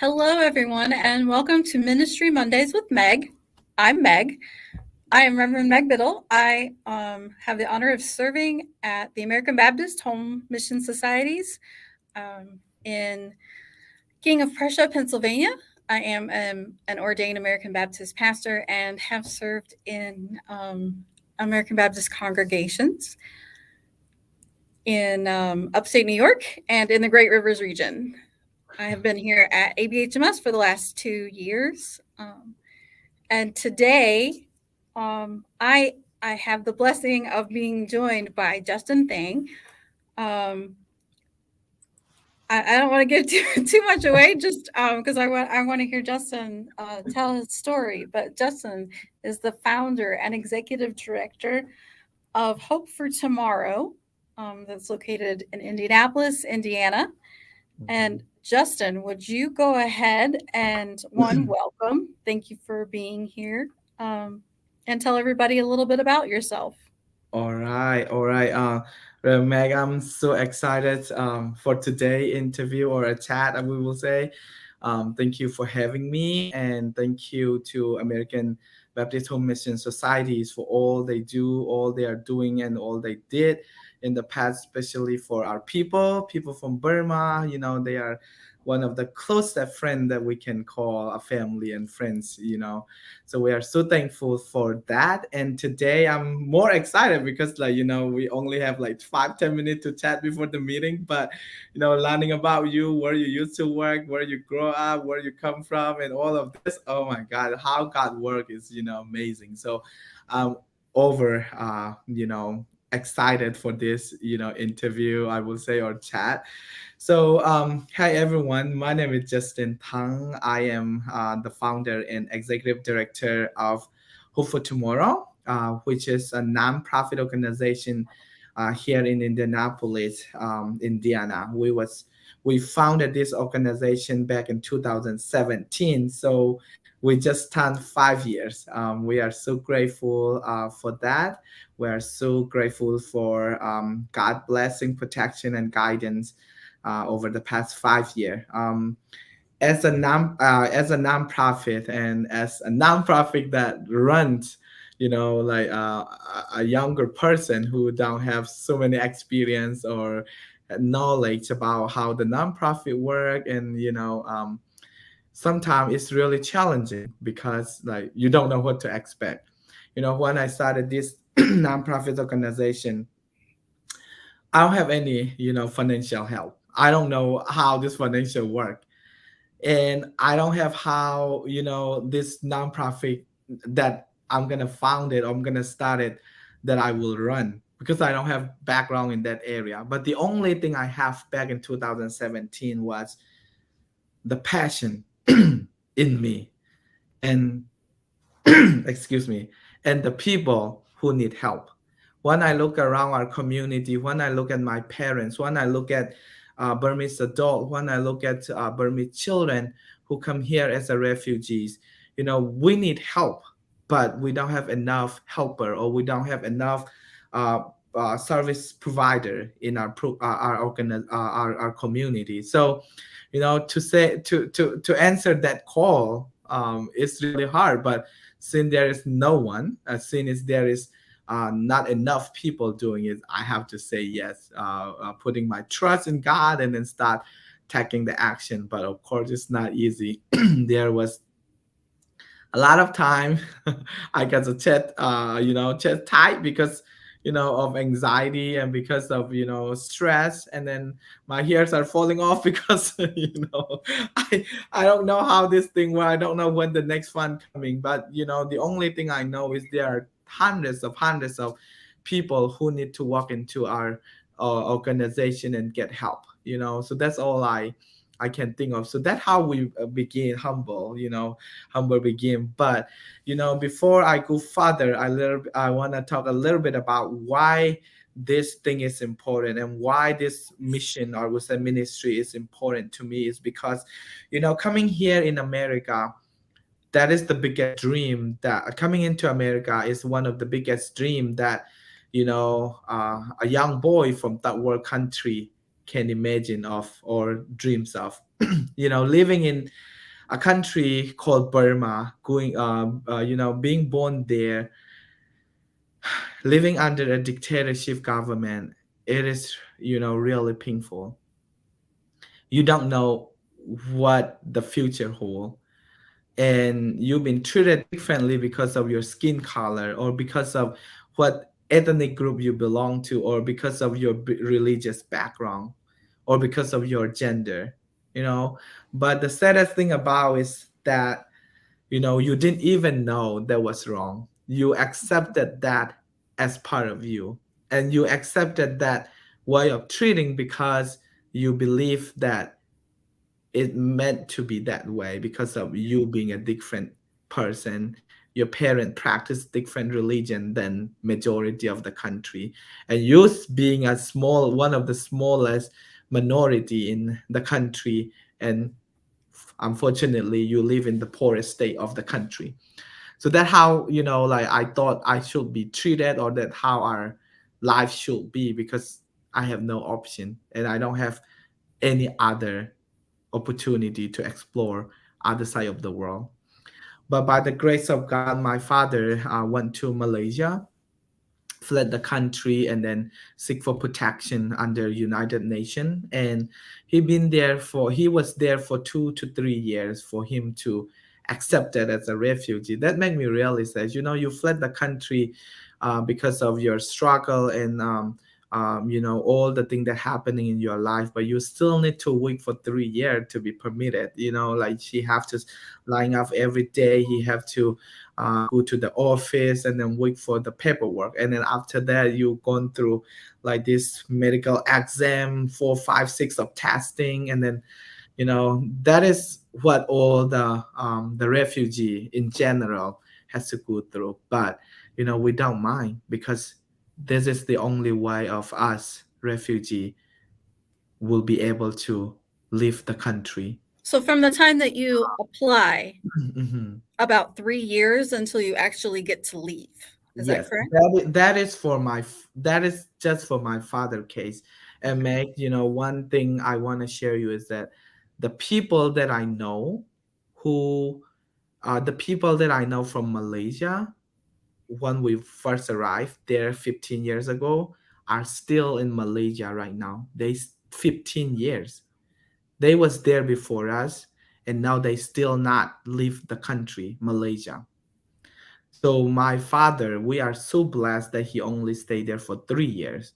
Hello, everyone, and welcome to Ministry Mondays with Meg. I'm Meg. I am Reverend Meg Biddle. I have the honor of serving at the American Baptist Home Mission Societies in King of Prussia, Pennsylvania. I am an ordained American Baptist pastor and have served in American Baptist congregations in upstate New York and in the Great Rivers region. I have been here at ABHMS for the last 2 years. And today, I have the blessing of being joined by Justin Thang. I don't want to give too much away, just because I want to hear Justin tell his story. But Justin is the founder and executive director of Hope for Tomorrow, that's located in Indianapolis, Indiana. And Justin, would you go ahead and welcome? Thank you for being here, and tell everybody a little bit about yourself. All right. Meg, I'm so excited for today interview or a chat, we will say. Thank you for having me, and thank you to American Baptist Home Mission Societies for all they do, all they are doing, and all they did in the past, especially for our people from Burma. They are one of the closest friends that we can call a family and friends. So we are so thankful for that. And today I'm more excited because we only have like 5-10 minutes to chat before the meeting. But learning about you, where you used to work, where you grow up, where you come from, and all of this. Oh my God, how God work is amazing. So I'm over excited for this interview, I will say, or chat. So, hi everyone. My name is Justin Thang. I am the founder and executive director of Hope for Tomorrow, which is a nonprofit organization here in Indianapolis, Indiana. We founded this organization back in 2017. So we just turned 5 years. We are so grateful for that. We are so grateful for God blessing, protection, and guidance over the past 5 years. As a nonprofit and as a nonprofit that runs, like a younger person who don't have so many experience or knowledge about how the nonprofit work, and sometimes it's really challenging because like you don't know what to expect. When I started this nonprofit organization, I don't have any, financial help. I don't know how this financial work, and I don't have how, this nonprofit that I'm gonna found it, or I'm gonna start it, that I will run, because I don't have background in that area. But the only thing I have back in 2017 was the passion in me, and excuse me, and the people who need help. When I look around our community, when I look at my parents, when I look at Burmese adult, when I look at Burmese children who come here as a refugees, we need help, but we don't have enough helper, or we don't have enough uh, service provider in our community. So, to answer that call, it's really hard. But since there is no one, since there is not enough people doing it, I have to say yes, putting my trust in God and then start taking the action. But of course, it's not easy. There was a lot of time I got to chest tight because of anxiety, and because of stress, and then my hairs are falling off because I don't know how this thing works. I don't know when the next fund coming, but the only thing I know is there are hundreds of people who need to walk into our organization and get help. So that's all I can think of. So that's how we begin humble. Humble begin. But before I go further, I want to talk a little bit about why this thing is important, and why this mission, or we say ministry, is important to me. Is because coming here in America, that is the biggest dream. That coming into America is one of the biggest dream that a young boy from that world country can imagine of or dreams of. living in a country called Burma, going, being born there, living under a dictatorship government, it is, really painful. You don't know what the future holds, and you've been treated differently because of your skin color, or because of what ethnic group you belong to, or because of your religious background, or because of your gender, you know. But the saddest thing about is that, you didn't even know that was wrong. You accepted that as part of you, and you accepted that way of treating because you believe that it meant to be that way because of you being a different person. Your parent practiced different religion than majority of the country, and you being a small one of the smallest minority in the country, and unfortunately you live in the poorest state of the country. So that how, like, I thought I should be treated, or that how our life should be, because I have no option and I don't have any other opportunity to explore other side of the world. But by the grace of God, my father went to Malaysia, fled the country, and then seek for protection under United Nations. And he was there for 2 to 3 years for him to accepted as a refugee. That made me realize that, you fled the country because of your struggle, and all the thing that happening in your life, but you still need to wait for 3 years to be permitted. Like, he have to line up every day. He have to go to the office and then wait for the paperwork, and then after that you gone through like this medical exam, 4 5 6 of testing, and then, that is what all the refugee in general has to go through. But, we don't mind, because this is the only way of us refugee will be able to leave the country. So from the time that you apply, Mhm. about 3 years until you actually get to leave. Is that Yes, correct? that is just for my father case. And Okay. Meg, one thing I want to share you is that the people that I know, who the people that I know from Malaysia, when we first arrived there 15 years ago, are still in Malaysia right now. 15 years. They was there before us, and now they still not leave the country, Malaysia. So my father, we are so blessed that he only stayed there for 3 years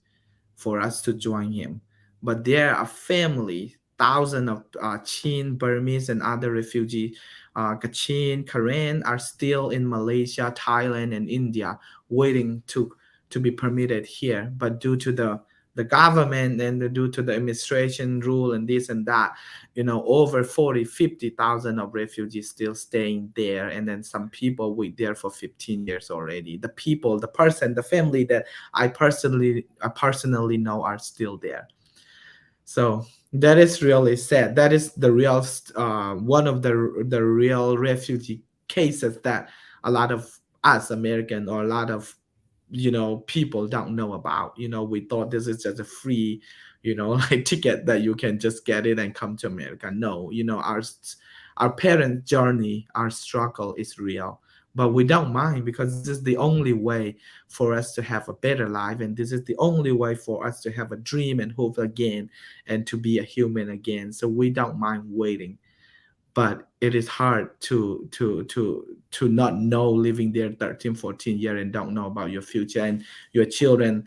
for us to join him. But there are families, thousands of Chin, Burmese, and other refugees, Kachin, Karen, are still in Malaysia, Thailand, and India, waiting to be permitted here. But due to the government, and due to the administration rule and this and that, over 40 50,000 of refugees still staying there, and then some people wait there for 15 years already. The people, the person, the family that I personally know are still there. So that is really sad. That is the real one of the real refugee cases that a lot of us American, or a lot of, people don't know about. We thought this is just a free, like ticket that you can just get it and come to America. No, our parent journey, our struggle is real. But we don't mind, because this is the only way for us to have a better life, and this is the only way for us to have a dream and hope again, and to be a human again. So we don't mind waiting. But it is hard to not know, living there 13 14 years and don't know about your future, and your children,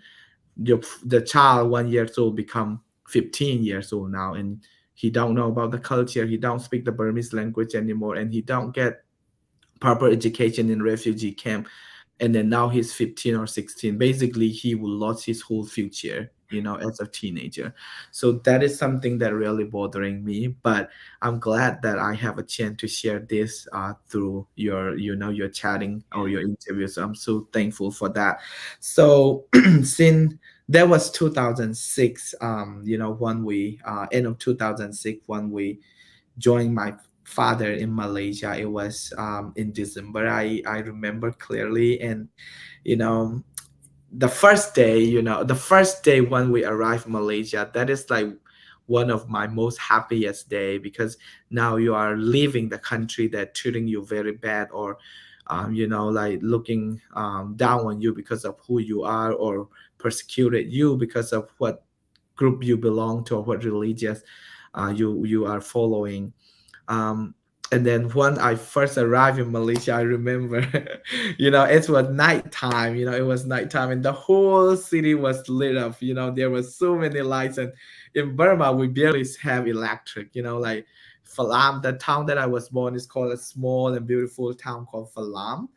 the child 1 year old become 15 years old now, and he don't know about the culture, he don't speak the Burmese language anymore, and he don't get proper education in refugee camp. And then now he's 15 or 16. Basically he will lose his whole future, as a teenager. So that is something that really bothering me. But I'm glad that I have a chance to share this through your chatting or your interview. So I'm so thankful for that. So since that was 2006, when we end of 2006, when we joined my father in Malaysia. It was in December. I remember clearly, and you know, the first day when we arrived in Malaysia, that is like one of my most happiest day, because now you are leaving the country that treating you very bad, or like looking down on you because of who you are, or persecuted you because of what group you belong to, or what religious you are following. um, and then when I first arrived in Malaysia, I remember, it was nighttime. It was nighttime, and the whole city was lit up. There were so many lights, and in Burma, we barely have electric. Like Falam, the town that I was born is called a small and beautiful town called Falam,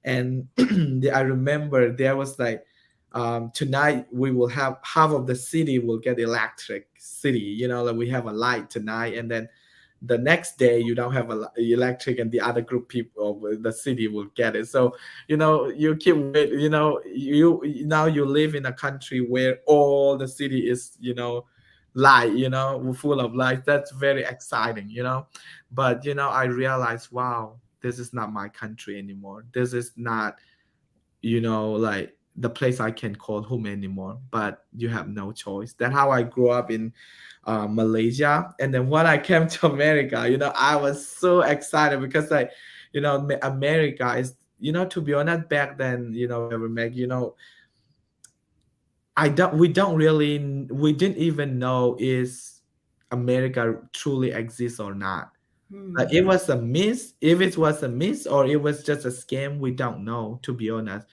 and I remember there was like, tonight we will have half of the city will get electric city. Like we have a light tonight, and then the next day you don't have electric, and the other group people of the city will get it. So you keep wait. You now you live in a country where all the city is light, full of light. That's very exciting. But I realized, wow, this is not my country anymore. This is not, like the place I can call home anymore. But you have no choice. That's how I grew up in Malaysia. And then when I came to America, I was so excited because, like, America is, to be honest, back then, Reverend Meg, we didn't even know is America truly exists or not. Like, Hmm. it was a myth. If it was a myth or it was just a scam, we don't know, to be honest.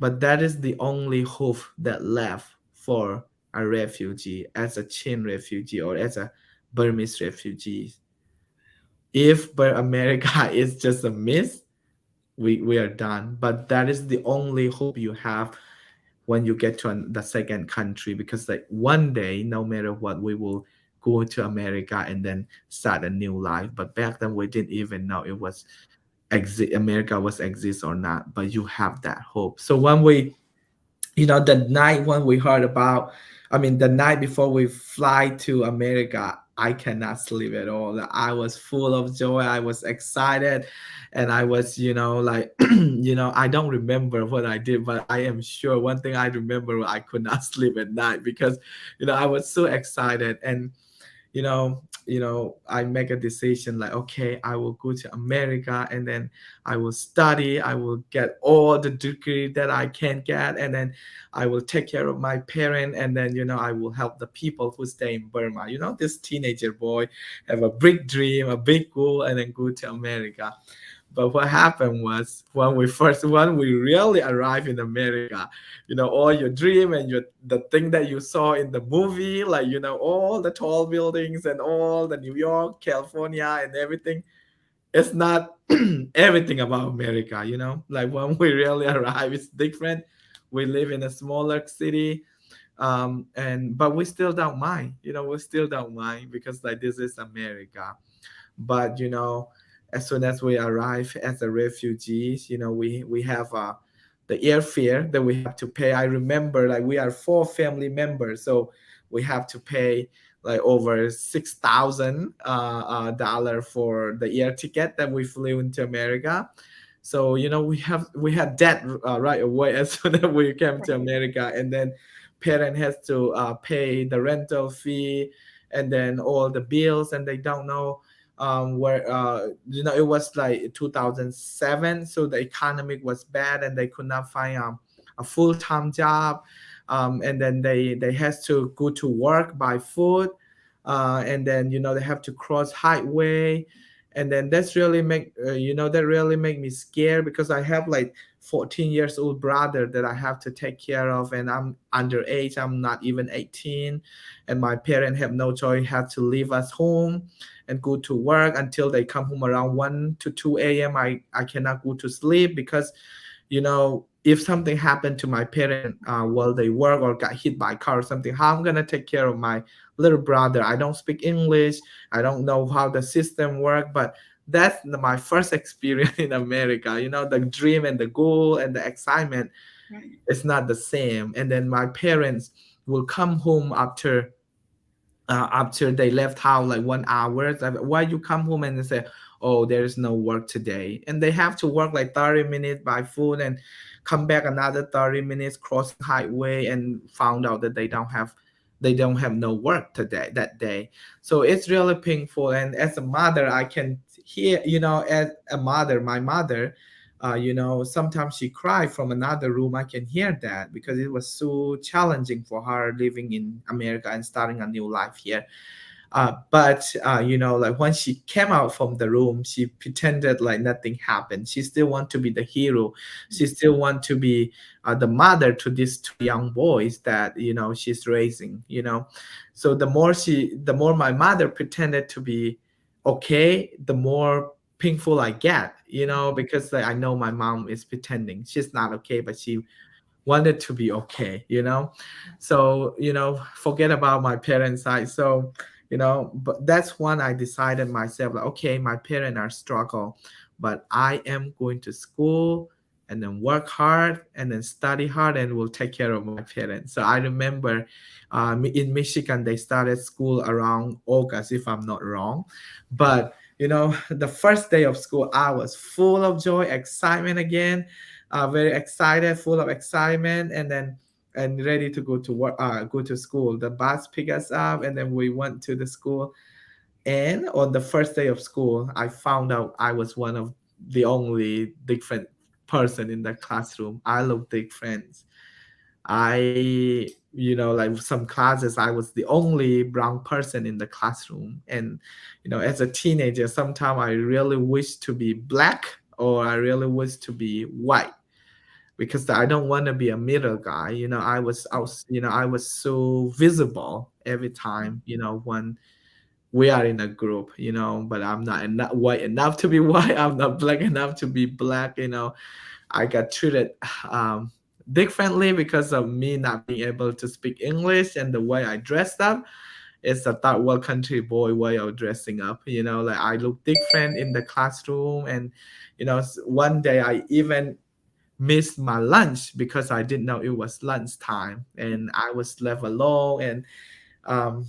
But that is the only hope that left for a refugee, as a Chin refugee or as a Burmese refugee. If America is just a myth, we are done. But that is the only hope you have when you get to the second country, because like one day, no matter what, we will go to America and then start a new life. But back then, we didn't even know it was America was exist or not. But you have that hope. So when we the night when we heard about, I mean, the night before we fly to America, I cannot sleep at all. I was full of joy. I was excited. And I was, like, I don't remember what I did, but I am sure one thing I remember, I could not sleep at night because, I was so excited. And I make a decision like, okay, I will go to America, and then I will study, I will get all the degree that I can get, and then I will take care of my parent, and then I will help the people who stay in Burma. This teenager boy have a big dream, a big goal, and then go to America. But what happened was, when we really arrived in America, all your dream and the thing that you saw in the movie, like, all the tall buildings and all the New York, California, and everything, it's not everything about America. Like when we really arrive, it's different. We live in a smaller city, and but we still don't mind. We still don't mind because like this is America. But as soon as we arrive as a refugees, we have the airfare that we have to pay. I remember, like, we are four family members, so we have to pay like over $6,000 dollar for the air ticket that we flew into America. So we had that right away as soon as we came to Right. America. And then parent has to pay the rental fee, and then all the bills, and they don't know where it was like 2007, so the economic was bad, and they could not find a full-time job. And then they has to go to work by foot, and then they have to cross highway. And then that really make me scared, because I have like 14 years old brother that I have to take care of, and I'm underage, I'm not even 18, and my parents have no choice, have to leave us home and go to work until they come home around 1 to 2 a.m. I cannot go to sleep, because if something happened to my parent while they work, or got hit by a car or something, how I'm gonna take care of my little brother? I don't speak English, I don't know how the system work. But that's my first experience in America. The dream and the goal and the excitement Right. is not the same. And then my parents will come home after they left house like 1 hour. It's like, why you come home? And they say, oh, there is no work today, and they have to work like 30 minutes by foot, and come back another 30 minutes crossing highway, and found out that they don't have they don't have no work today that day. So it's really painful. And as a mother, I can hear, as a mother, my mother, sometimes she cried from another room. I can hear that because it was so challenging for her living in America and starting a new life here. But like when she came out from the room, she pretended like nothing happened. She still want to be the hero. She still want to be the mother to these two young boys that she's raising. So the more my mother pretended to be okay, the more painful I get. Because like, I know my mom is pretending she's not okay, but she wanted to be okay. So forget about my parents side. So but that's when I decided myself, like, okay, my parents are struggle, but I am going to school and then work hard and then study hard and will take care of my parents. So I remember in Michigan they started school around August, if I'm not wrong. But the first day of school, I was full of joy, excitement again, very excited, full of excitement, and ready to go to work, go to school. The bus picked us up, and then we went to the school. And on the first day of school, I found out I was one of the only different person in the classroom. I look different. Like some classes, I was the only brown person in the classroom. And as a teenager, sometimes I really wish to be black, or I really wish to be white, because I don't want to be a middle guy. I was so visible every time, when we are in a group, but I'm not enough white enough to be white. I'm not black enough to be black. I got treated um, differently because of me not being able to speak English, and the way I dressed up. It's a third world country boy way of dressing up. Like I look different in the classroom. And one day I even missed my lunch because I didn't know it was lunchtime, and I was left alone. And um,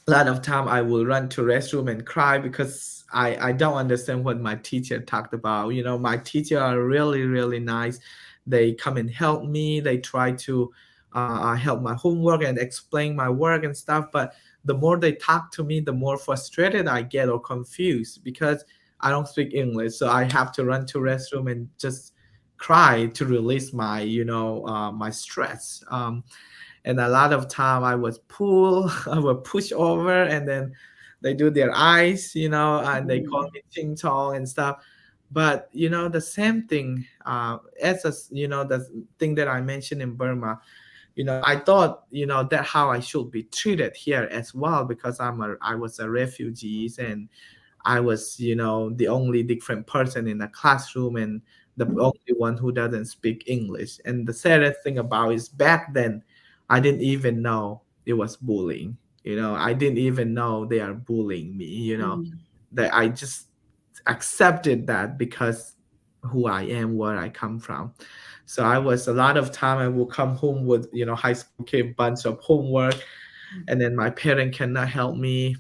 a lot of time I will run to restroom and cry because I don't understand what my teacher talked about. My teacher are really, really nice. They come and help me. They try to help my homework and explain my work and stuff. But the more they talk to me, the more frustrated I get or confused because I don't speak English. So I have to run to restroom and just cry to release my, my stress. And a lot of time I was pull, I was push over, and then they do their eyes, and they call Mhm. me ching chong and stuff. But the same thing, as a, the thing that I mentioned in Burma, I thought, that how I should be treated here as well, because I was a refugee, and I was, the only different person in the classroom, and the only one who doesn't speak English. And the saddest thing about is back then, I didn't even know it was bullying. I didn't even know they are bullying me. Mhm. That I just accepted that because who I am, where I come from. So I was a lot of time I will come home with high school kid bunch of homework, and then my parent cannot help me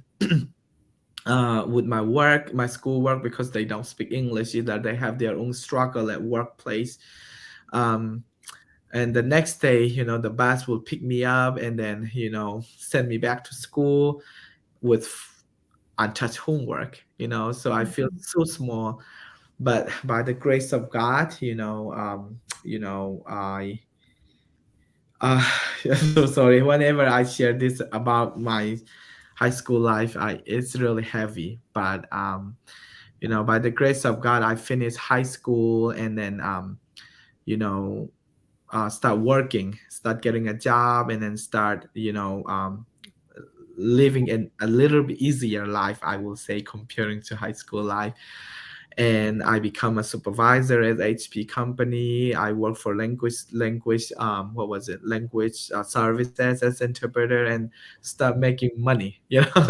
with my work, my school work, because they don't speak English either. They have their own struggle at workplace. Um, and the next day, the bus will pick me up and then, send me back to school with untouched homework. So I feel Mhm. so small. But by the grace of God, I uh, I'm so sorry. Whenever I share this about my high school life, it's really heavy. But by the grace of God, I finished high school, and then you know start working, start getting a job, and then start living in a little bit easier life, I will say, comparing to high school life. And I become a supervisor at HP company. I work for what was it, language services as interpreter, and start making money.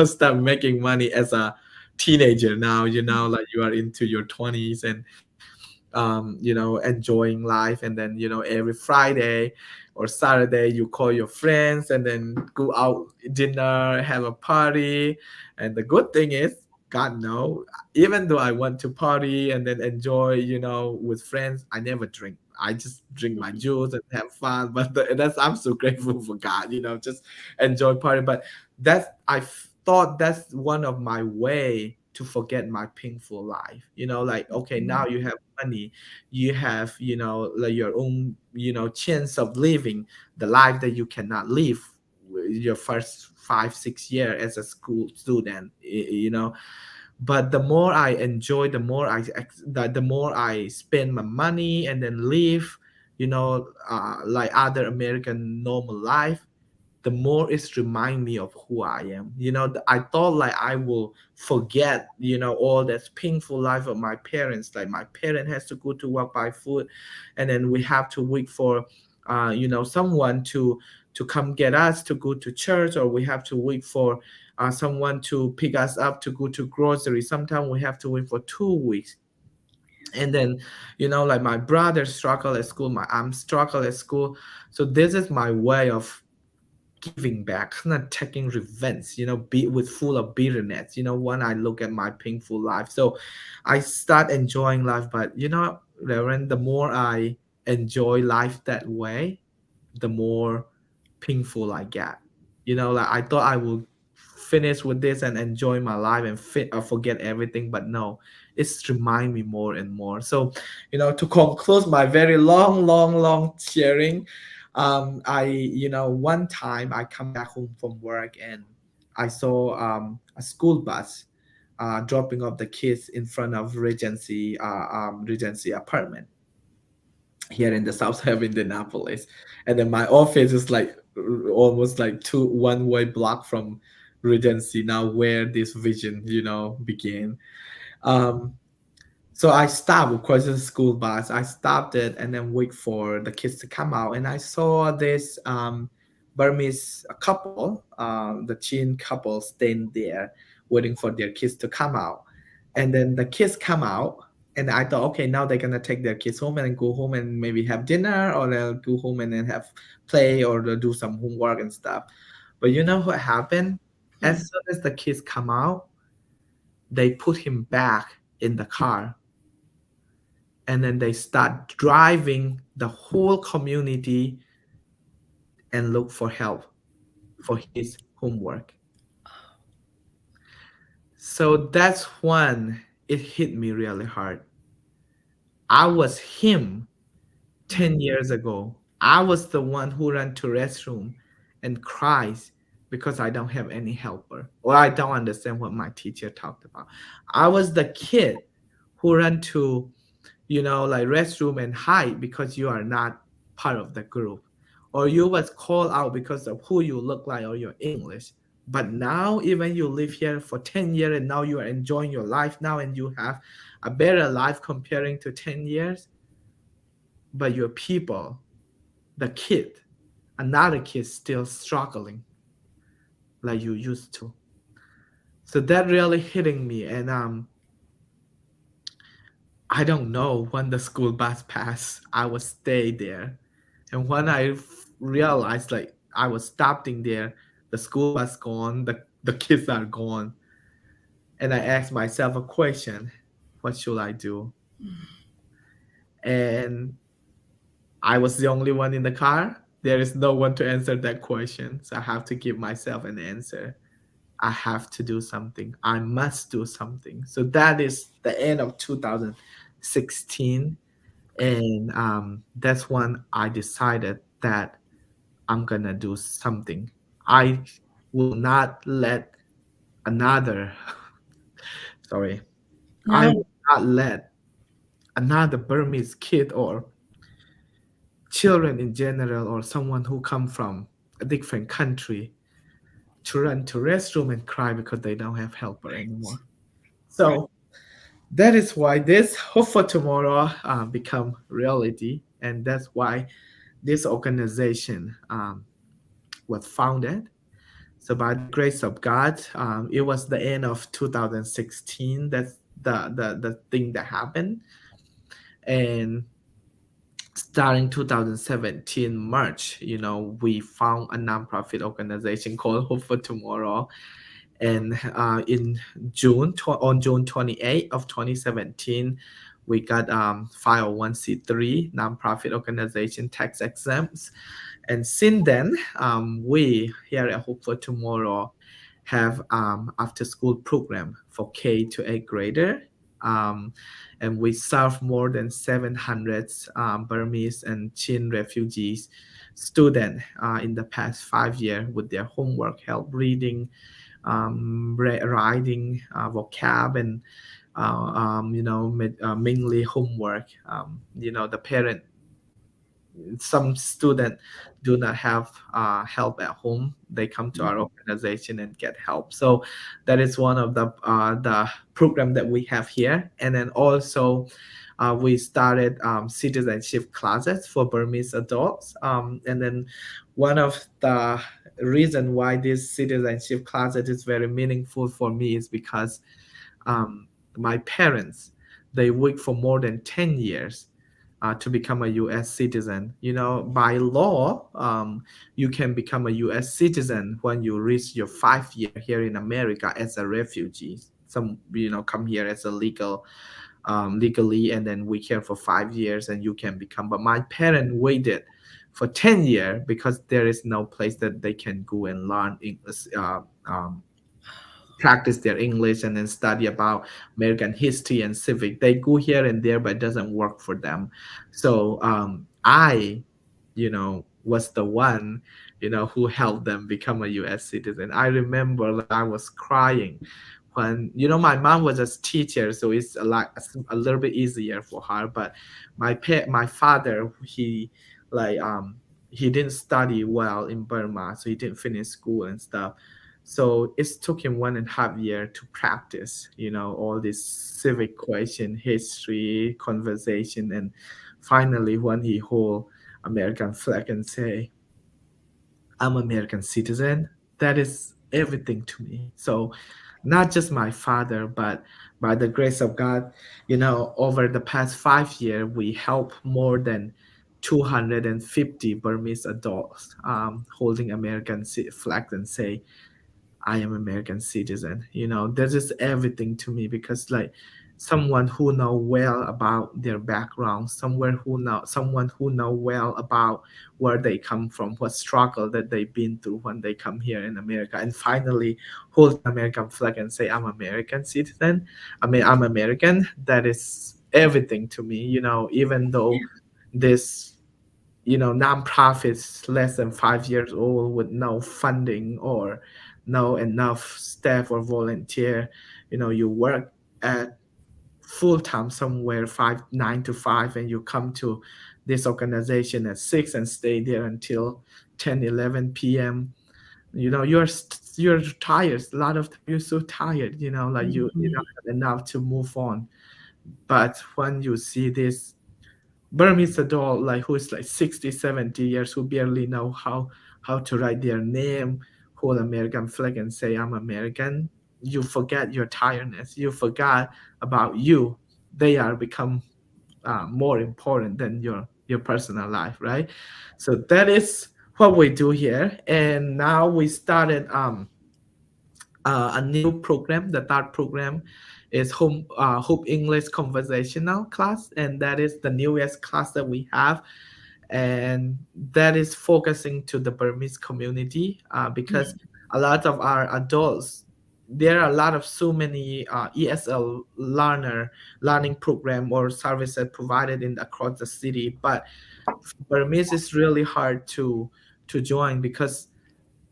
Start making money as a teenager. Now like you are into your 20s, and enjoying life. And then every Friday or Saturday you call your friends and then go out dinner, have a party. And the good thing is, God know, even though I want to party and then enjoy with friends, I never drink. I just drink my juice and have fun. But that's I'm so grateful for God, just enjoy party. But thought that's one of my way to forget my painful life. Like okay, now you have money, you have like your own chance of living the life that you cannot live your first 5 6 year as a school student. But the more I enjoy, the more I spend my money and then live like other American normal life, the more it's remind me of who I am. I thought like I will forget all that painful life of my parents. Like my parent has to go to work by foot, and then we have to wait for someone to come get us to go to church, or we have to wait for someone to pick us up to go to grocery. Sometimes we have to wait for 2 weeks. And then like my brother struggle at school, my aunt struggle at school. So this is my way of giving back, not taking revenge, be with full of bitterness, when I look at my painful life. So I start enjoying life. But Reverend, the more I enjoy life that way, the more painful I get. Like I thought I would finish with this and enjoy my life and forget everything, but no, it's remind me more and more. So, to conclude my very long, long, long sharing, one time I come back home from work and I saw a school bus dropping off the kids in front of Regency apartment here in the south of Indianapolis. And then my office is like almost like two one-way block from Regency, now where this vision, began. Um, so I stopped, of course, it's a school bus. I stopped it and then wait for the kids to come out. And I saw this Burmese couple, the teen couple, staying there, waiting for their kids to come out. And then the kids come out, and I thought, okay, now they're gonna take their kids home and go home and maybe have dinner, or they'll go home and then have play, or they'll do some homework and stuff. But you know what happened? As Hmm. soon as the kids come out, they put him back in the car, and then they start driving the whole community and look for help for his homework. So that's when it hit me really hard. I was him 10 years ago. I was the one who ran to restroom and cries because I don't have any helper, or I don't understand what my teacher talked about. I was the kid who ran to like restroom and hide because you are not part of the group, or you was called out because of who you look like or your English. But now, even you live here for 10 years and now you are enjoying your life now and you have a better life comparing to 10 years, but your people, the kid, another kid still struggling like you used to. So that really hitting me. And I don't know, when the school bus passed, I was stay there. And when I realized like I was stopping there, the school bus gone, the kids are gone. And I asked myself a question, what should I do? And I was the only one in the car. There is no one to answer that question. So I have to give myself an answer. I have to do something. I must do something. So that is the end of 2016. And that's when I decided that I'm gonna do something. I will not let another, sorry, I No. will not let another Burmese kid or children in general, or someone who come from a different country, to run to restroom and cry because they don't have helper anymore. Right. So that is why this Hope for Tomorrow become reality, and that's why this organization was founded. So by the grace of God, it was the end of 2016. That's the thing that happened. And starting 2017 March, we found a nonprofit organization called Hope for Tomorrow. And on June 28th of 2017, We got 501c3 nonprofit organization tax exempts. And since then, we here at Hope for Tomorrow have after school program for K to 8th grader. Um, and we serve more than 700 Burmese and Chin refugees students in the past 5 years with their homework, help reading, writing, vocab, and mainly homework. The parent, some student do not have help at home. They come to our organization and get help. So that is one of the program that we have here. And then also we started citizenship classes for Burmese adults. And then one of the reason why this citizenship classes is very meaningful for me is because um, my parents, they worked for more than 10 years to become a U.S. citizen. By law, you can become a U.S. citizen when you reach your 5 year here in America as a refugee. Some, come here as a legally, and then we here for 5 years, and you can become. But my parents waited for 10 years because there is no place that they can go and learn English, practice their English, and then study about American history and civic. They go here and there, but it doesn't work for them. So I, was the one, who helped them become a U.S. citizen. I remember like I was crying when, my mom was a teacher, so it's a little bit easier for her. But my father, he didn't study well in Burma, so he didn't finish school and stuff. So it took him 1.5 year to practice, all this civic question, history, conversation, and finally when he hold American flag and say, "I'm American citizen," that is everything to me. So not just my father, but by the grace of God, over the past 5 years, we help more than 250 Burmese adults holding American flags and say, "I am American citizen." That is everything to me because like someone who know well about their background, someone who know well about where they come from, what struggle that they've been through when they come here in America, and finally hold American flag and say, "I'm American citizen." I mean, I'm American. That is everything to me. Even though this nonprofits less than 5 years old with no funding or no enough staff or volunteer. You work at full time somewhere, 9 to 5, and you come to this organization at 6 and stay there until 10, 11 p.m. You're tired. A lot of time you're so tired. Like you Mhm. not have enough to move on. But when you see this Burmese adult like who is like 60, 70 years, who barely know how to write their name, hold American flag and say, "I'm American," you forget your tiredness. You forgot about you. They are become more important than your personal life, right? So that is what we do here. And now we started a new program. The third program is Hope English Conversational class, and that is the newest class that we have, and that is focusing to the Burmese community because a lot of our adults. There are a lot of so many ESL learning program or services provided in across the city, but Burmese is really hard to join because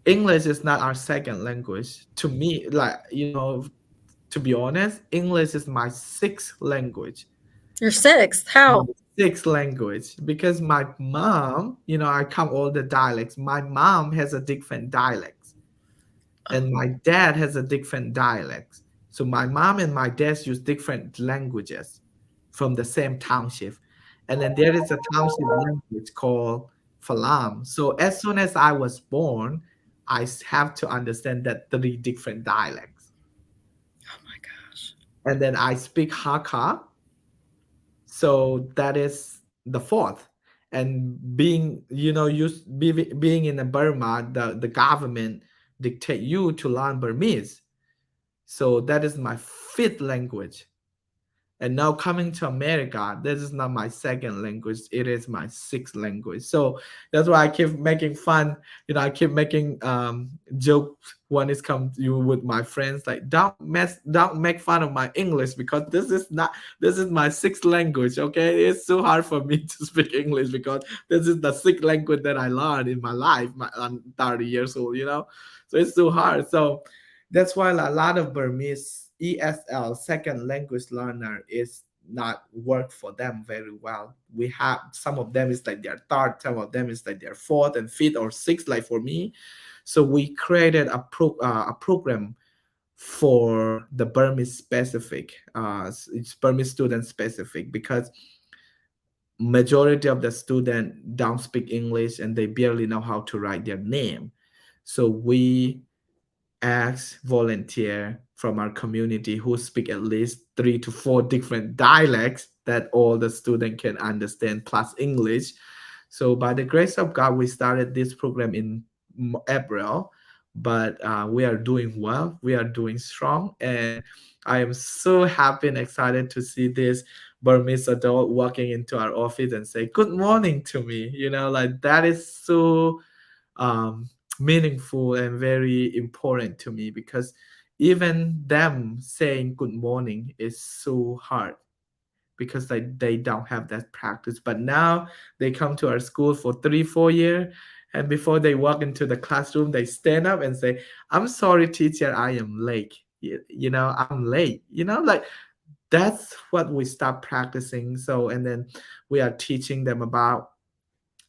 English is not our second language. To me, like, to be honest, English is my sixth language. You're sixth. My How? sixth language because my mom, I come all the dialects. My mom has a different dialect, and my dad has a different dialect. So my mom and my dad use different languages from the same township. And then there is a township language called Falam. So as soon as I was born, have to understand that three different dialects. Oh my gosh. And then I speak Hakka. So that is the fourth. And being, being in Burma, the government dictate you to learn Burmese. So that is my fifth language. And now coming to America, this is not my second language, it is my sixth language. So that's why I keep making fun, I keep making jokes when it's come to you with my friends, like don't make fun of my English, because this is my sixth language. Okay, it's so hard for me to speak English because this is the sixth language that I learned in my life. I'm 30 years old. So it's so hard. So that's why a lot of Burmese ESL second language learner is not work for them very well. We have some of them is like their third, some of them is like their fourth and fifth or sixth, like for me. So we created a program for the Burmese specific. It's Burmese student specific, because majority of the student don't speak English and they barely know how to write their name. So we ask volunteer from our community who speak at least 3 to 4 different dialects that all the student can understand plus English. So by the grace of God, we started this program in April, but we are doing well. We are doing strong, and I am so happy and excited to see this Burmese adult walking into our office and say good morning to me. Like that is so um, meaningful and very important to me, because even them saying good morning is so hard, because they don't have that practice. But now they come to our school for 3 4 years, and before they walk into the classroom they stand up and say, I'm sorry teacher, I am late. I'm late. Like that's what we start practicing. So, and then we are teaching them about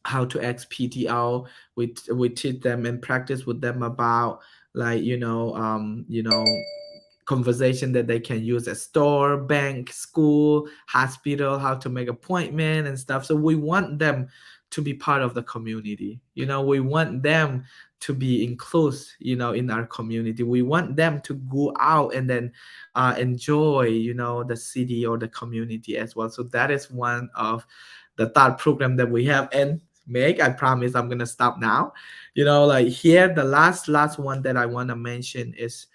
how to XPTO. We teach them and practice with them about, like, conversation that they can use at store, bank, school, hospital, how to make appointment and stuff. So we want them to be part of the community. We want them to be inclusive, in our community. We want them to go out and then enjoy, the city or the community as well. So that is one of the third program that we have. And Meg, I promise I'm gonna stop now. Like here, the last one that I want to mention is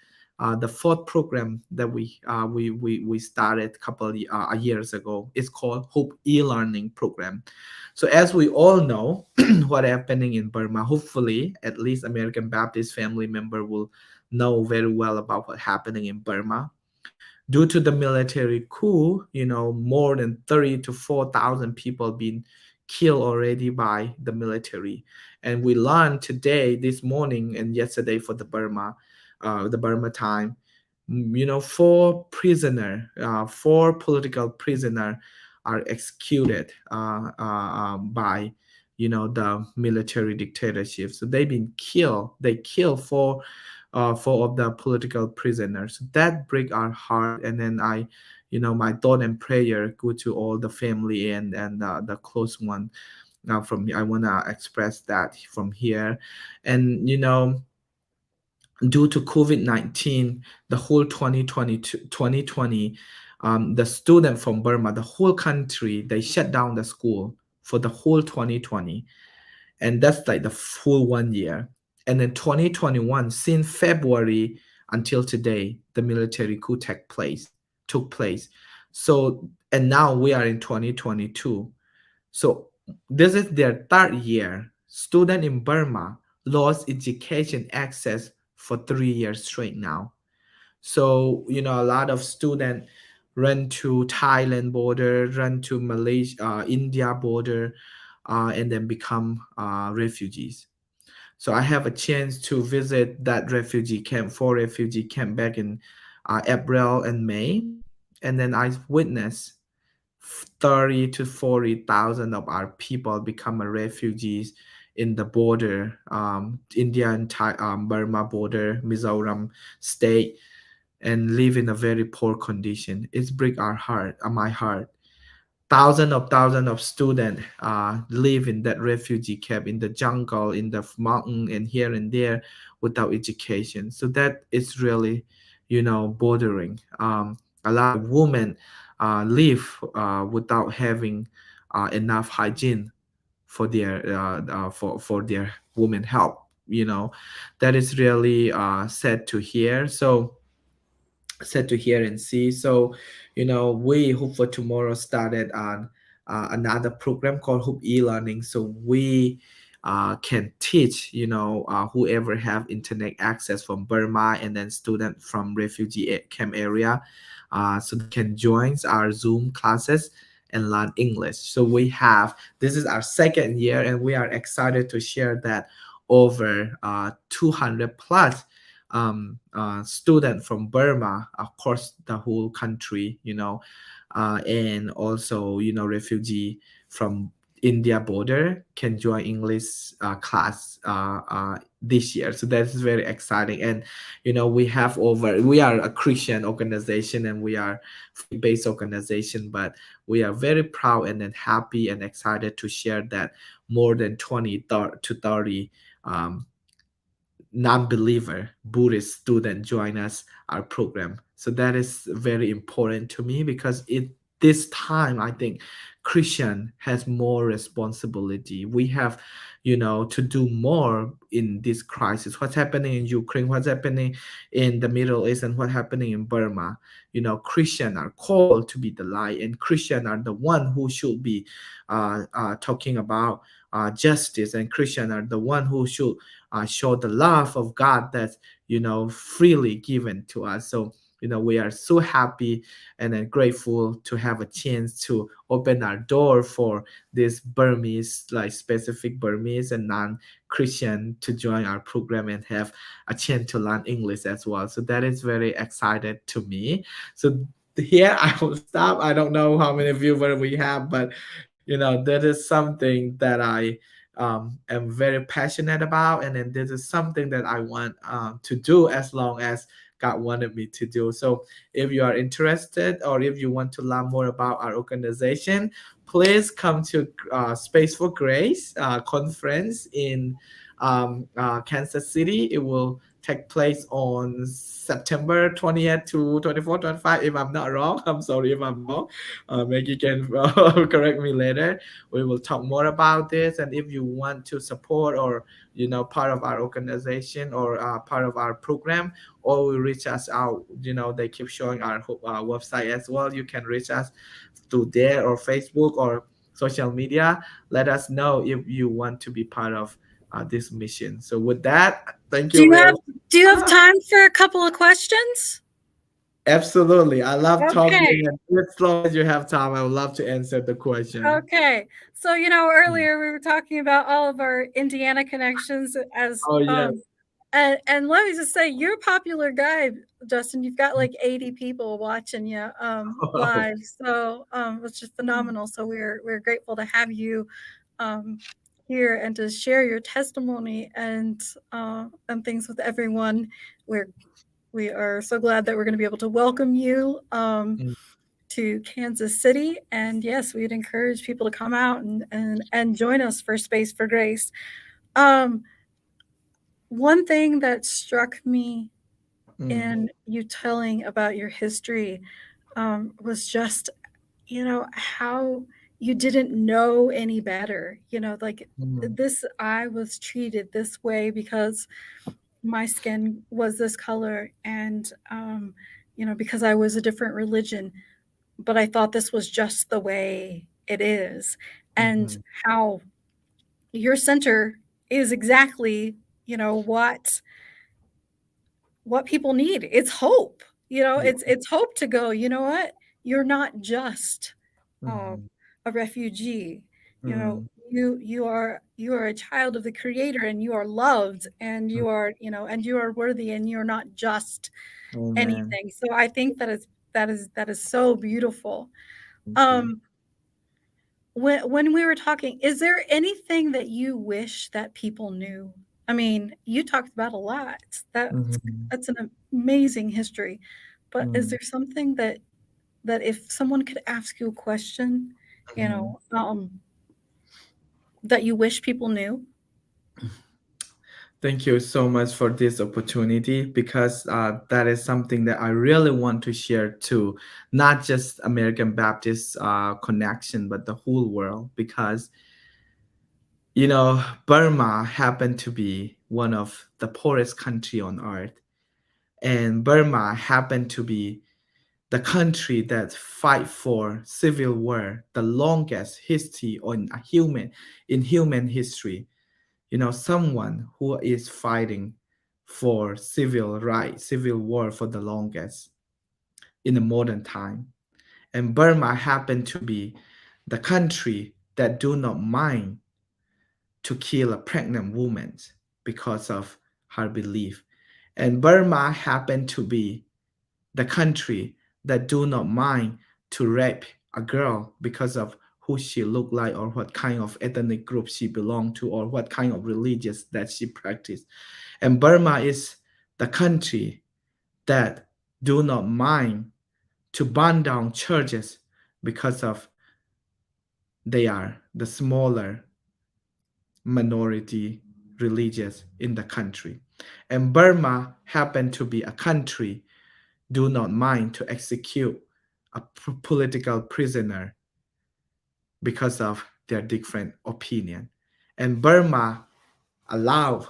the fourth program that we started a couple of years ago. It's called Hope e-learning program. So as we all know, what happening in Burma, hopefully at least American Baptist family member will know very well about what happening in Burma. Due to the military coup, more than 30 to 4,000 people been killed already by the military. And we learned today, this morning, and yesterday for the Burma time, four political prisoner are executed by, the military dictatorship. So they've been killed. They killed four of the political prisoners. So that break our heart. And then my thought and prayer go to all the family and the close one. Now, from I wanna express that from here, and due to COVID-19, the whole 2020, the student from Burma, the whole country, they shut down the school for the whole 2020. And that's like the full 1 year. And then 2021, since February until today, the military coup took place. So, and now we are in 2022. So this is their third year. Student in Burma lost education access for 3 years straight now. So, a lot of students run to Thailand border, run to Malaysia, India border, and then become refugees. So I have a chance to visit that refugee camp, four refugee camp back in April and May, and then I witnessed 30 to 40,000 of our people become a refugees in the border, India and Burma border, Mizoram state, and live in a very poor condition. It's break our heart, my heart. Thousands of students live in that refugee camp in the jungle, in the mountain, and here and there without education. So that is really, bordering. A lot of women live without having enough hygiene for their women health. That is really sad to hear. So set to hear and see. So, we Hope for Tomorrow started on another program called Hope E-Learning. So we can teach, whoever have internet access from Burma and then student from refugee camp area, so they can join our Zoom classes and learn English. So this is our second year, and we are excited to share that over 200 plus student from Burma across the whole country, and also, refugee from India border can join English class this year. So that's very exciting. And, we are a Christian organization and we are faith-based organization, but we are very proud and then happy and excited to share that more than 20 to 30 um, non-believer Buddhist student join us our program. So that is very important to me because this time I think Christian has more responsibility. We have, to do more in this crisis. What's happening in Ukraine? What's happening in the Middle East? And what's happening in Burma? Christian are called to be the light, and Christian are the one who should be talking about justice, and Christian are the one who should show the love of God that's freely given to us. So we are so happy and then grateful to have a chance to open our door for this Burmese, like specific Burmese and non-Christian to join our program and have a chance to learn English as well. So that is very excited to me. So here I will stop. I don't know how many viewers we have, but that is something that I am very passionate about, and then this is something that I want to do as long as God wanted me to do. So if you are interested or if you want to learn more about our organization, please come to Space for Grace conference in Kansas City. It will take place on September 20th to 24th, 25. If I'm not wrong, I'm sorry if I'm wrong. Maggie can correct me later. We will talk more about this. And if you want to support or part of our organization or part of our program, or we reach us out, they keep showing our website as well. You can reach us through there or Facebook or social media. Let us know if you want to be part of this mission. So with that, thank Do you you very have much. do you have time for a couple of questions? Absolutely. I love talking, Okay. and as long as you have time, I would love to answer the question. Okay. So, Mm. earlier we were talking about all of our Indiana connections as Oh, yes. and let me just say you're a popular guy, Justin. You've got like 80 people watching you Oh, live. So, it's just phenomenal. So we're grateful to have you um here and to share your testimony and things with everyone. We're we are so glad that we're going to be able to welcome you mm, to Kansas City. And yes, we'd encourage people to come out and join us for Space for Grace. Um, One thing that struck me mm, in you telling about your history was just, how you didn't know any better. Like mm, I was treated this way because my skin was this color and, because I was a different religion, but I thought this was just the way it is. And mhm, how your center is exactly, what people need. It's hope. yeah, It's hope to go, you know what? You're not just uh, mhm, a refugee. You know, mm, you are a child of the creator and you are loved and mm. you are worthy and you're not just Amen. anything. So I think that is so beautiful. Thank you. Um when we were talking, is there anything that you wish that people knew? I mean, you talked about a lot. That's Mhm, that's an amazing history. But is mm, there something that if someone could ask you a question, you mhm. know, um, that you wish people knew? Thank you so much for this opportunity because that is something that I really want to share to not just American Baptist connection, but the whole world. Because Burma happened to be one of the poorest country on earth, And Burma happened to be the country that fight for civil war, the longest history in human history. Someone who is fighting for civil rights, civil war for the longest in the modern time. And Burma happened to be the country that do not mind to kill a pregnant woman because of her belief. And Burma happened to be the country that do not mind to rape a girl because of who she looked like or what kind of ethnic group she belonged to or what kind of religious that she practiced. And Burma is the country that do not mind to burn down churches because of they are the smaller minority religious in the country. And Burma happened to be a country do not mind to execute a political prisoner because of their different opinion. And Burma allowed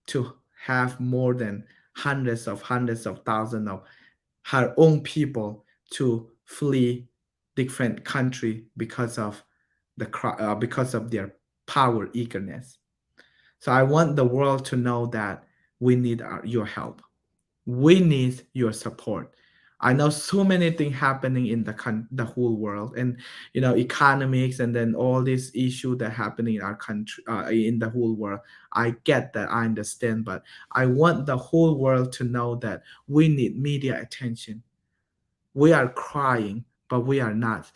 to have more than hundreds of thousands of her own people to flee different country because of their power eagerness. So I want the world to know that we need your help. We need your support. I know so many things happening in the whole world, and economics, and then all these issues that happening in our country, in the whole world. I get that, I understand, but I want the whole world to know that we need media attention. We are crying, but we are not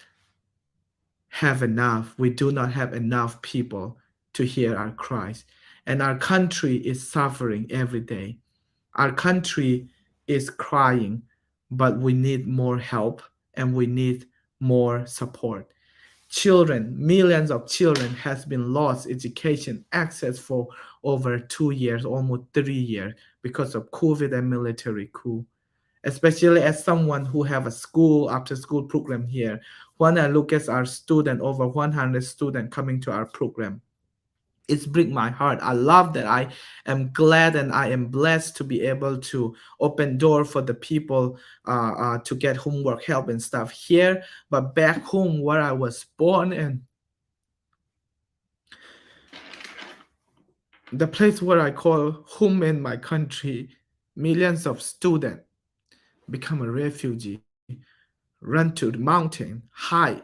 have enough. We do not have enough people to hear our cries, and our country is suffering every day. Our country is crying, but we need more help and we need more support. Children, millions of children has been lost education access for over 2 years, almost 3 years because of COVID and military coup. Especially as someone who have a school after school program here, when I look at our student, over 100 students coming to our program, it's break my heart. I love that. I am glad and I am blessed to be able to open door for the people to get homework help and stuff here. But back home where I was born and the place where I call home in my country, millions of students become a refugee, run to the mountain, hide,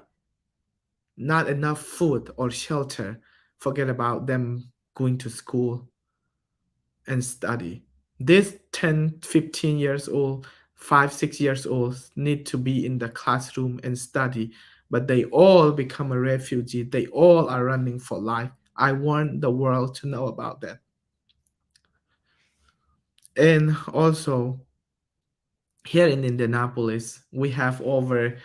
not enough food or shelter. Forget about them going to school and study. These 10, 15 years old, 5, 6 years old need to be in the classroom and study, but they all become a refugee. They all are running for life. I want the world to know about that. And also, here in Indianapolis, we have over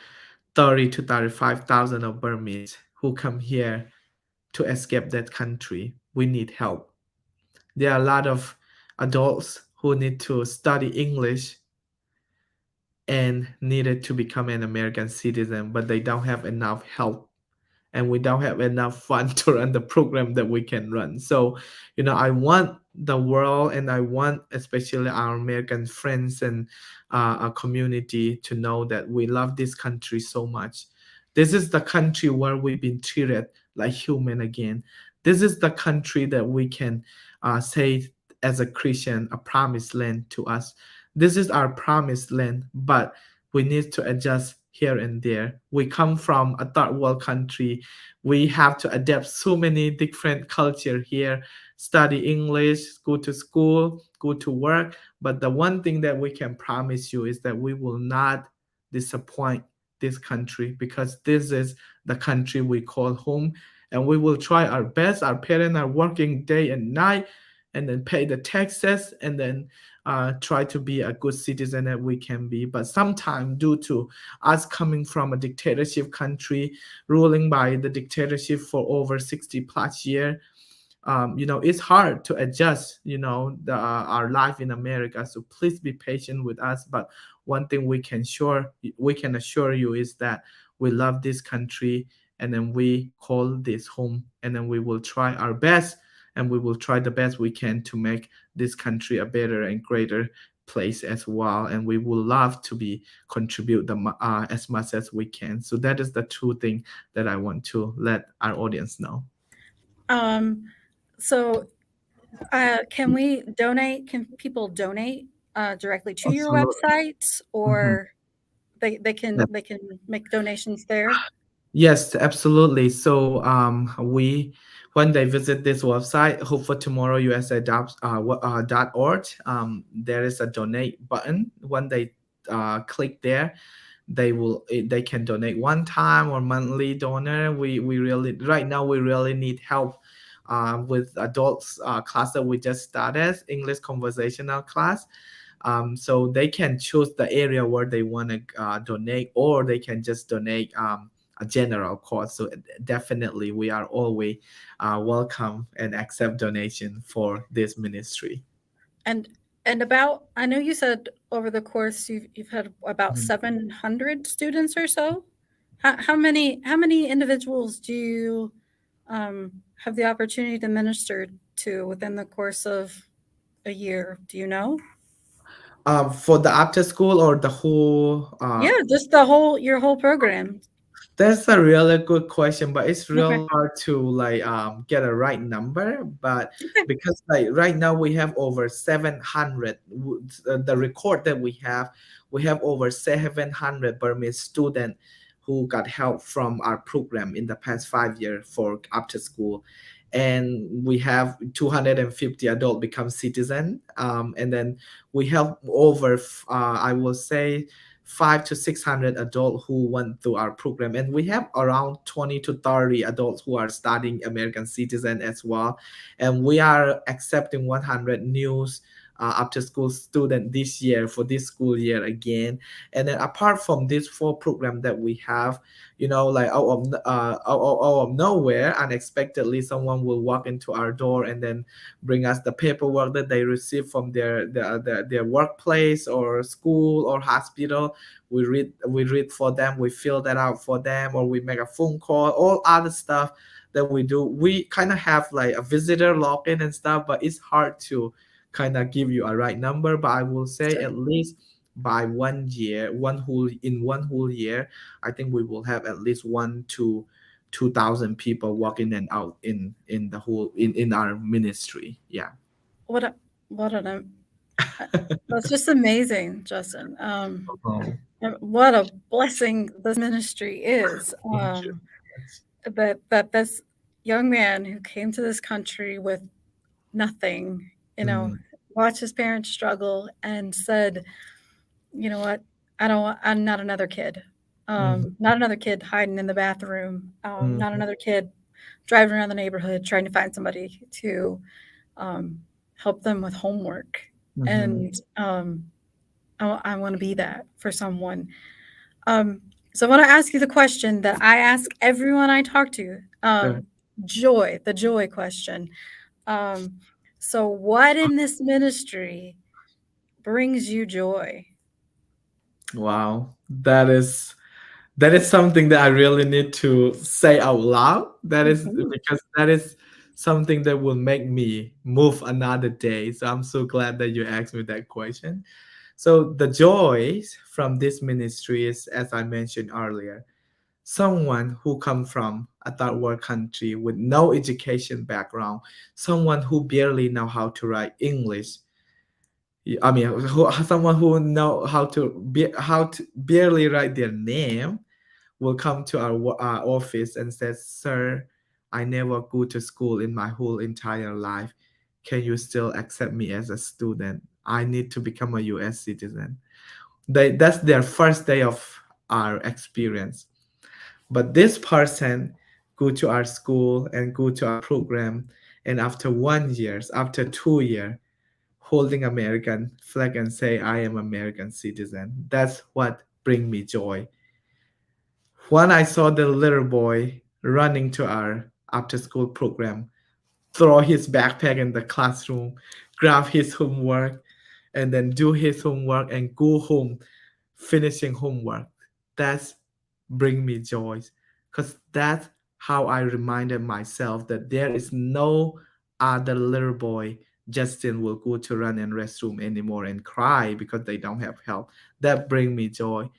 30 to 35,000 of Burmese who come here to escape that country. We need help. There are a lot of adults who need to study English and needed to become an American citizen, but they don't have enough help and we don't have enough fund to run the program that we can run. So, I want the world and I want especially our American friends and our community to know that we love this country so much. This is the country where we've been treated like human again. This is the country that we can say as a Christian, a promised land to us. This is our promised land, but we need to adjust here and there. We come from a third world country. We have to adapt so many different culture here, study English, go to school, go to work. But the one thing that we can promise you is that we will not disappoint this country because this is the country we call home. And we will try our best. Our parents are working day and night and then pay the taxes and then try to be a good citizen that we can be. But sometimes, due to us coming from a dictatorship country, ruling by the dictatorship for over 60 plus years, it's hard to adjust, our life in America. So please be patient with us. But one thing we can assure you is that we love this country, and then we call this home, and then we will try our best, and we will try the best we can to make this country a better and greater place as well, and we would love to be contribute as much as we can. So that is the true thing that I want to let our audience know. Um, so can we donate? Can people donate directly to your Absolutely. website, Mhm. or they can make donations there? Yes, absolutely. So we when they visit this website, hopefortomorrowusa.org, there is a donate button. When they click there, they can donate one time or monthly donor. We really right now we really need help with adults class that we just started, English conversational class. So they can choose the area where they want to donate, or they can just donate a general cost. So definitely, we are always welcome and accept donation for this ministry. And about, I know you said over the course you've had about Mhm. 700 students or so. How many individuals do you have the opportunity to minister to within the course of a year? Do you know? For the after school or the whole Yeah, just the whole your whole program. That's a really good question, but it's Okay. real hard to like get a right number. But Okay. because like right now we have over 700, the record that we have over 700 Burmese students who got help from our program in the past 5 years for after school, and we have 250 adult become citizen, and then we have over I will say 5 to 600 adults who went through our program, and we have around 20 to 30 adults who are studying American citizen as well, and we are accepting 100 new after school student this year for this school year again. And then apart from these four program that we have, like out of nowhere, unexpectedly someone will walk into our door and then bring us the paperwork that they receive from their workplace or school or hospital. We read for them, we fill that out for them, or we make a phone call, all other stuff that we do. We kind of have like a visitor login and stuff, but it's hard to kind of give you a right number. But I will say Sure. at least by one year, one whole year, I think we will have at least 1 to 2,000 people walking and out in the whole in our ministry. Yeah. What a what an uh, that's just amazing, Justin. Oh, And what a blessing this ministry is. thank you. That this young man who came to this country with nothing, you know, Mm, watched his parents struggle and said, you know what, I'm not another kid. mhm, Not another kid hiding in the bathroom. Not mhm, another kid driving around the neighborhood trying to find somebody to um, help them with homework. mhm. And I want to be that for someone. Um, so I want to ask you the question that I ask everyone I talk to. Sure. The joy question. Um, so what in this ministry brings you joy? Wow, that is something that I really need to say out loud. That is Mhm. because that is something that will make me move another day. So I'm so glad that you asked me that question. So the joys from this ministry is, as I mentioned earlier, someone who come from a third world country with no education background, someone who barely know how to write English. I mean, someone who know how to barely write their name will come to our office and says, "Sir, I never go to school in my whole entire life. Can you still accept me as a student? I need to become a U.S. citizen." That's their first day of our experience. But this person go to our school and go to our program, and after 1 years, after 2 years, holding American flag and say, "I am American citizen." That's what bring me joy. When I saw the little boy running to our after school program, throw his backpack in the classroom, grab his homework, and then do his homework and go home finishing homework, that's bring me joy, because that's how I reminded myself that there is no other little boy Justin will go to run in restroom anymore and cry because they don't have help. That bring me joy.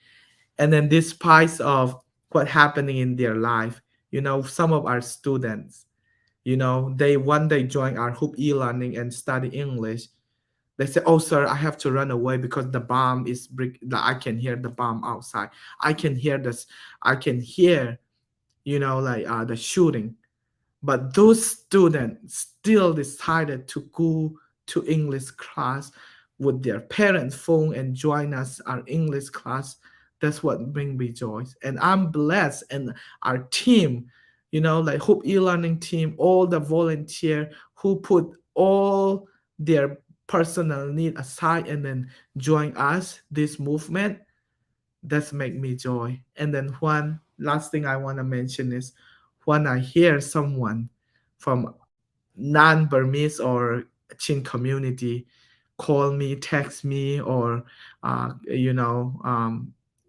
And then despite of what happening in their life, some of our students, they one day join our hoop e-learning and study English. They say, "Oh, sir, I have to run away because the bomb is break. I can hear the bomb outside. I can hear this. I can hear, the shooting." But those students still decided to go to English class with their parents' phone and join us our English class. That's what bring me joy. And I'm blessed. And our team, like Hope e-learning team, all the volunteer who put all their personal need aside and then join us this movement, that's make me joy. And then one last thing I want to mention is when I hear someone from non-Burmese or Chin community call me, text me, or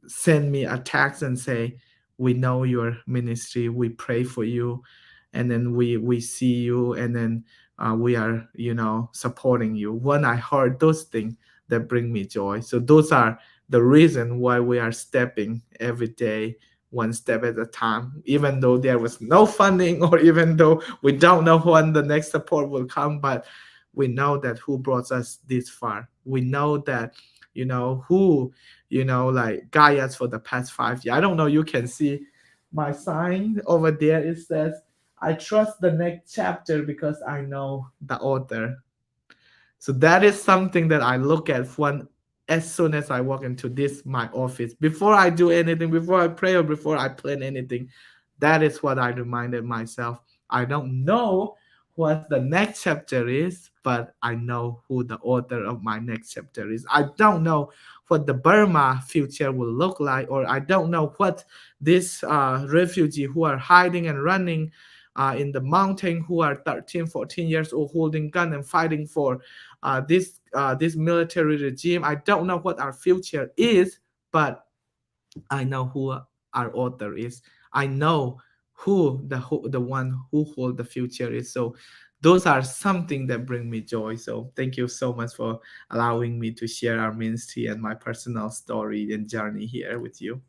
send me a text and say, "We know your ministry. We pray for you, and then we see you, and then we are supporting you." When I heard those things, that bring me joy. So those are the reason why we are stepping every day one step at a time, even though there was no funding or even though we don't know when the next support will come, but we know that who brought us this far. We know that, who, like guide us for the past 5 years. I don't know, you can see my sign over there. It says, "I trust the next chapter because I know the author." So that is something that I look at when as soon as I walk into this my office. Before I do anything, before I pray or before I plan anything, that is what I reminded myself. I don't know what the next chapter is, but I know who the author of my next chapter is. I don't know what the Burma future will look like, or I don't know what this refugee who are hiding and running in the mountain, who are 13, 14 years old, holding gun and fighting for this military regime. I don't know what our future is, but I know who our author is. I know who the one who hold the future is. So those are something that bring me joy. So thank you so much for allowing me to share our ministry and my personal story and journey here with you.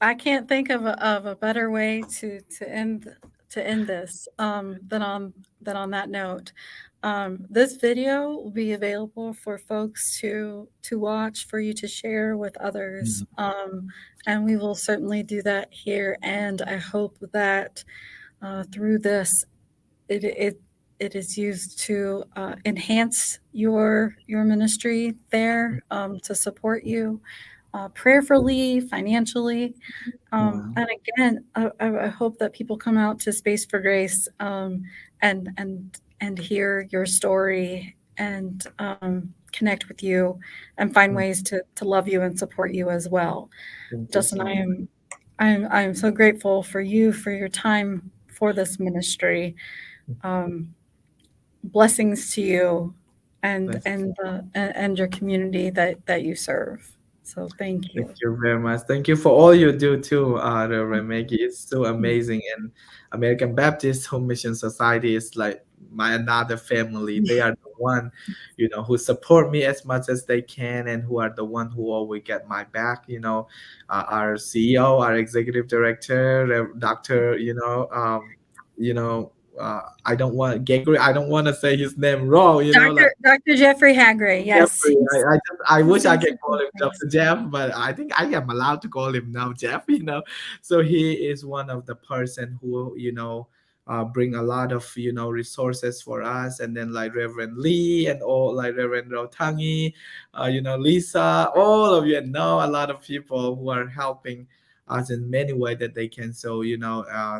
I can't think of a better way to end this than on that note. This video will be available for folks to watch, for you to share with others, Mm, and we will certainly do that here. And I hope that through this, it it it is used to enhance your ministry there, to support you prayerfully, financially. yeah. And again, I hope that people come out to Space for Grace, and hear your story, and connect with you, and find Mm, ways to love you and support you as well. thank you Justin, so much. I'm so grateful for you, for your time, for this ministry. Um, Blessings to you, Thank and your community that you serve. So thank Thank you. you very much. Thank you for all you do too, Reverend Maggie. It's so amazing. And American Baptist Home Mission Society is like my another family. They are the one, who support me as much as they can and who are the one who always get my back. Our CEO, our executive director, Dr. You know, I don't want Gregory. I don't want to say his name wrong. Like. Dr. Jeffrey Hagray, yes, Jeffrey, I he's wish the I could call executive him vice. Dr. Jeff, but I think I am allowed to call him now Jeff. So he is one of the person who bring a lot of resources for us, and then like Reverend Lee and all like Reverend Rotangi, Lisa, all of you know a lot of people who are helping us in many ways that they can. So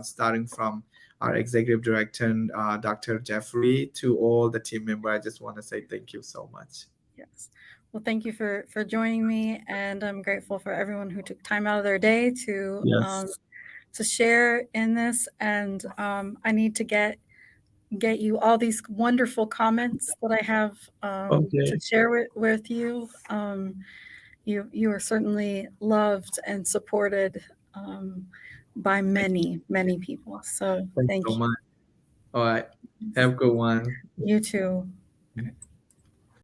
starting from our executive director, Dr. Jeffrey, to all the team member. I just want to say thank you so much. Yes. Well, thank you for joining me, and I'm grateful for everyone who took time out of their day Yes. to share in this. And I need to get you all these wonderful comments that I have to Okay. share with you. You are certainly loved and supported, by many people. So Thanks thank so you. much. All right. Have a good one. You too.